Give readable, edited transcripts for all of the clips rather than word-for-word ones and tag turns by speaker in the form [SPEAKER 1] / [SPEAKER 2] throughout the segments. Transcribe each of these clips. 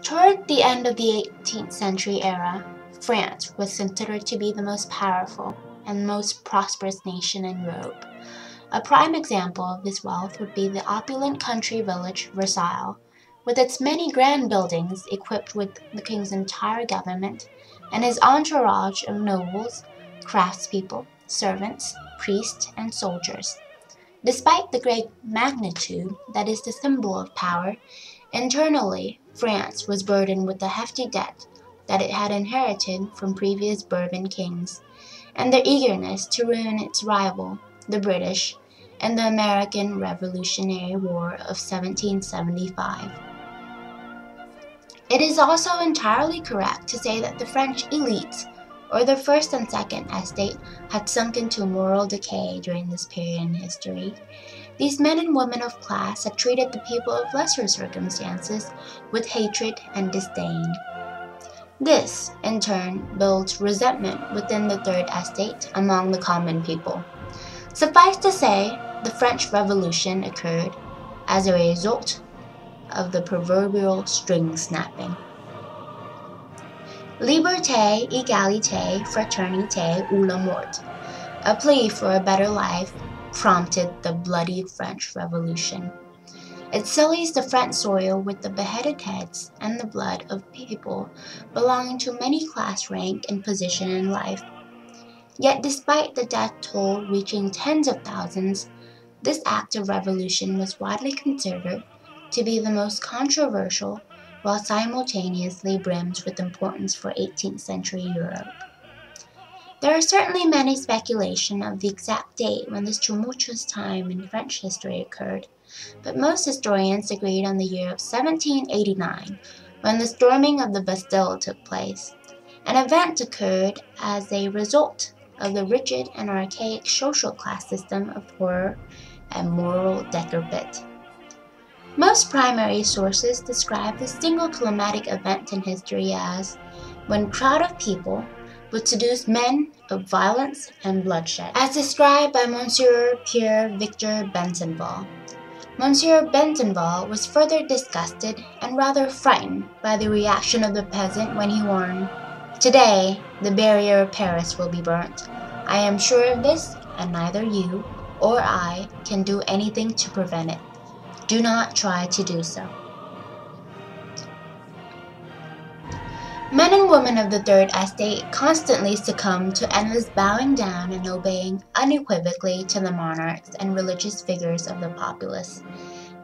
[SPEAKER 1] Toward the end of the 18th century era, France was considered to be the most powerful and most prosperous nation in Europe. A prime example of this wealth would be the opulent country village Versailles, with its many grand buildings equipped with the king's entire government and his entourage of nobles, craftspeople, servants, priests, and soldiers. Despite the great magnitude that is the symbol of power, internally France was burdened with the hefty debt that it had inherited from previous Bourbon kings, and their eagerness to ruin its rival, the British, in the American Revolutionary War of 1775. It is also entirely correct to say that the French elite, or the first and second estate, had sunk into moral decay during this period in history. These men and women of class had treated the people of lesser circumstances with hatred and disdain. This, in turn, builds resentment within the third estate among the common people. Suffice to say, the French Revolution occurred as a result of the proverbial string snapping. Liberté, égalité, fraternité ou la mort, a plea for a better life, prompted the bloody French Revolution. It sullies the French soil with the beheaded heads and the blood of people belonging to many class, rank, and position in life. Yet despite the death toll reaching tens of thousands, this act of revolution was widely considered to be the most controversial, while simultaneously brims with importance for 18th century Europe. There are certainly many speculations of the exact date when this tumultuous time in French history occurred, but most historians agreed on the year of 1789, when the storming of the Bastille took place. An event occurred as a result of the rigid and archaic social class system of horror and moral decrepit. Most primary sources describe this single climatic event in history as when a crowd of people would seduce men of violence and bloodshed, as described by Monsieur Pierre Victor Besenval. Monsieur Besenval was further disgusted and rather frightened by the reaction of the peasant when he warned, "Today, the barrier of Paris will be burnt. I am sure of this, and neither you or I can do anything to prevent it. Do not try to do so." Men and women of the Third Estate constantly succumb to endless bowing down and obeying unequivocally to the monarchs and religious figures of the populace.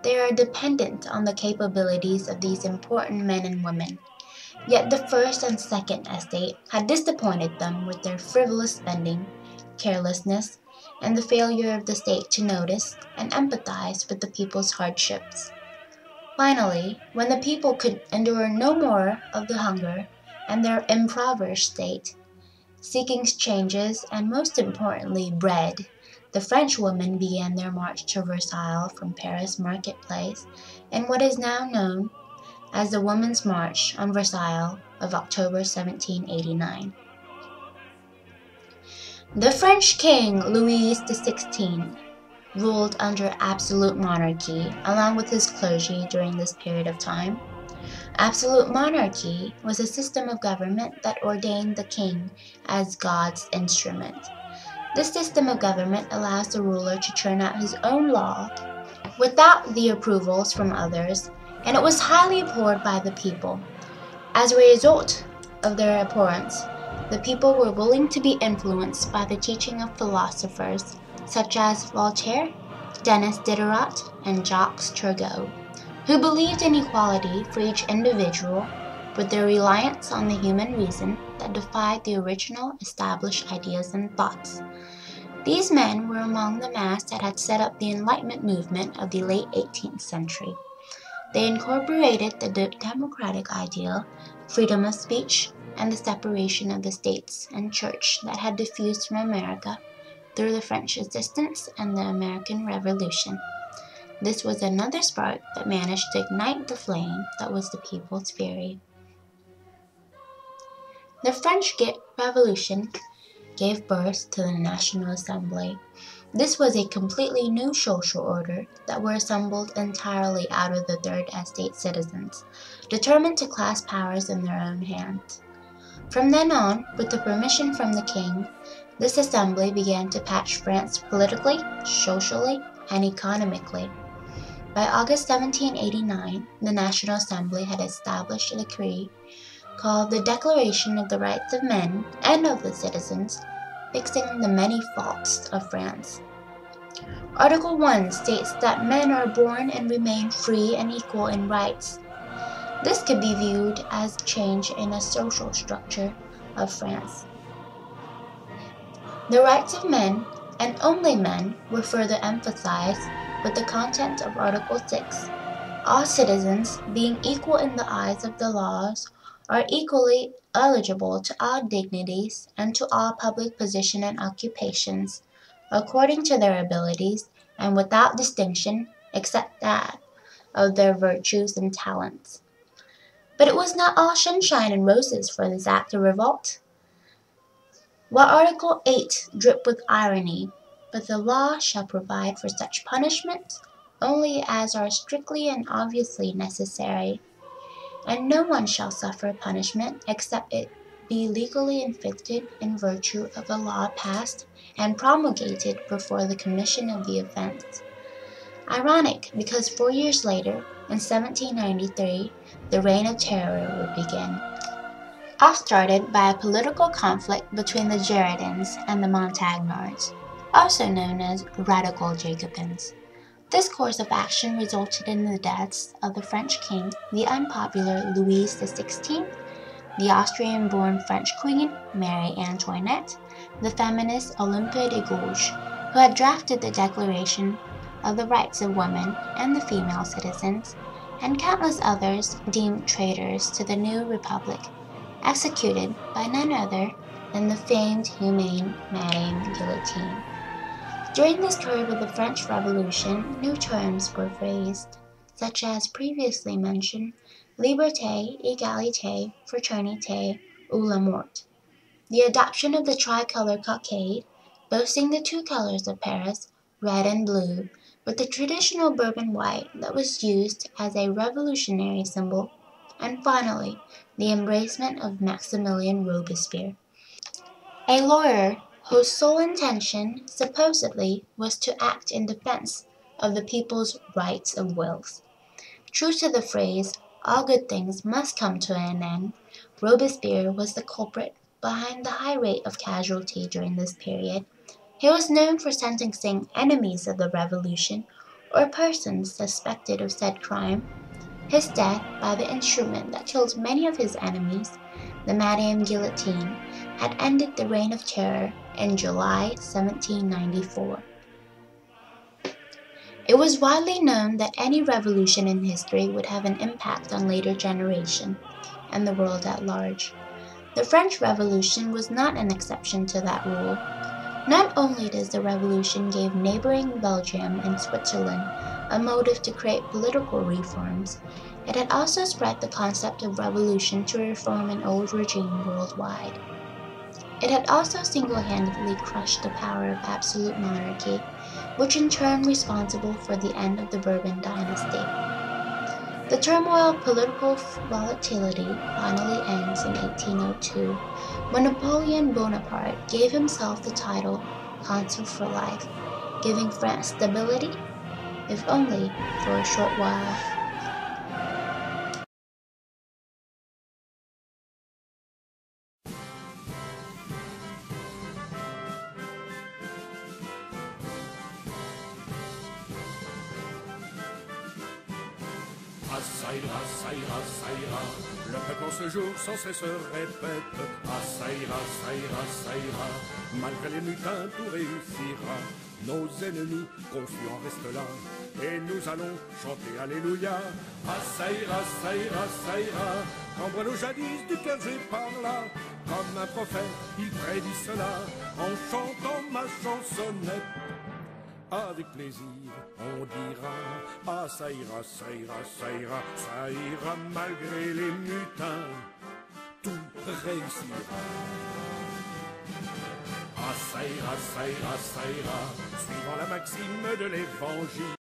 [SPEAKER 1] They are dependent on the capabilities of these important men and women. Yet the First and Second Estate had disappointed them with their frivolous spending, carelessness, and the failure of the state to notice and empathize with the people's hardships. Finally, when the people could endure no more of the hunger and their impoverished state, seeking changes and most importantly bread, the French women began their march to Versailles from Paris marketplace in what is now known as the Women's March on Versailles of October 1789. The French king Louis XVI ruled under absolute monarchy along with his clergy during this period of time. Absolute monarchy was a system of government that ordained the king as God's instrument. This system of government allows the ruler to turn out his own law without the approvals from others, and it was highly abhorred by the people. As a result of their abhorrence, the people were willing to be influenced by the teaching of philosophers such as Voltaire, Denis Diderot, and Jacques Turgot, who believed in equality for each individual with their reliance on the human reason that defied the original established ideas and thoughts. These men were among the mass that had set up the Enlightenment movement of the late 18th century. They incorporated the democratic ideal, freedom of speech, and the separation of the states and church that had diffused from America through the French resistance and the American Revolution. This was another spark that managed to ignite the flame that was the people's fury. The French Revolution gave birth to the National Assembly, This was a completely new social order that were assembled entirely out of the Third Estate citizens, determined to clasp powers in their own hands. From then on, with the permission from the king, this assembly began to patch France politically, socially, and economically. By August 1789, the National Assembly had established a decree called the Declaration of the Rights of Men and of the Citizens, fixing the many faults of France. Article 1 states that men are born and remain free and equal in rights. This could be viewed as a change in a social structure of France. The rights of men, and only men, were further emphasized with the content of Article 6. All citizens, being equal in the eyes of the laws, are equally eligible to all dignities and to all public position and occupations, according to their abilities and without distinction except that of their virtues and talents. But it was not all sunshine and roses for this act of revolt. While Article 8 dripped with irony, but the law shall provide for such punishment only as are strictly and obviously necessary, and no one shall suffer punishment except it be legally inflicted in virtue of a law passed and promulgated before the commission of the offense. Ironic, because 4 years later, in 1793, the Reign of Terror would begin. All started by a political conflict between the Girondins and the Montagnards, also known as Radical Jacobins. This course of action resulted in the deaths of the French king, the unpopular Louis XVI, the Austrian-born French queen, Marie Antoinette, the feminist Olympe de Gouges, who had drafted the Declaration of the Rights of Women and the female citizens, and countless others deemed traitors to the new republic, executed by none other than the famed humane Madame Guillotine. During this period of the French Revolution, new terms were phrased, such as previously mentioned liberté, égalité, fraternité, ou la mort. The adoption of the tricolor cockade, boasting the two colors of Paris, red and blue, with the traditional Bourbon white that was used as a revolutionary symbol, and finally, the embracement of Maximilien Robespierre, a lawyer whose sole intention, supposedly, was to act in defense of the people's rights of wealth. True to the phrase, all good things must come to an end, Robespierre was the culprit behind the high rate of casualty during this period. He was known for sentencing enemies of the revolution, or persons suspected of said crime. His death, by the instrument that killed many of his enemies, the Madame Guillotine, had ended the Reign of Terror in July 1794. It was widely known that any revolution in history would have an impact on later generations and the world at large. The French Revolution was not an exception to that rule. Not only does the revolution give neighboring Belgium and Switzerland a motive to create political reforms, it had also spread the concept of revolution to reform an old regime worldwide. It had also single-handedly crushed the power of absolute monarchy, which in turn responsible for the end of the Bourbon dynasty. The turmoil of political volatility finally ends in 1802, when Napoleon Bonaparte gave himself the title Consul for life, giving France stability, if only for a short while.
[SPEAKER 2] Ah, ça ira, ça ira, ça ira. Le peuple en ce jour sans cesse répète. Ah, ça ira, ça ira, ça ira. Malgré les mutins, tout réussira. Nos ennemis confiants restent là. Et nous allons chanter Alléluia. Ah, ça ira, ça ira, ça ira. Quand Bruno jadis du cœur j'ai par là. Comme un prophète, il prédit cela. En chantant ma chansonnette. Avec plaisir, on dira, ah ça ira, ça ira, ça ira, ça ira malgré les mutins, tout réussira. Ah ça ira, ça ira, ça ira, suivant la maxime de l'évangile.